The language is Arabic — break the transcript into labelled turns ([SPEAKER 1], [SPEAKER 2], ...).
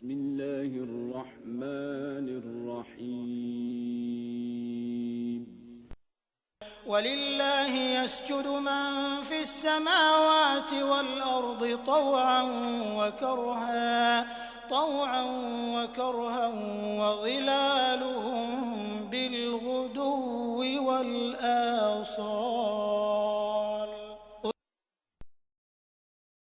[SPEAKER 1] بسم الله الرحمن الرحيم
[SPEAKER 2] ولله يسجد من في السماوات والأرض طوعا وكرها وظلالهم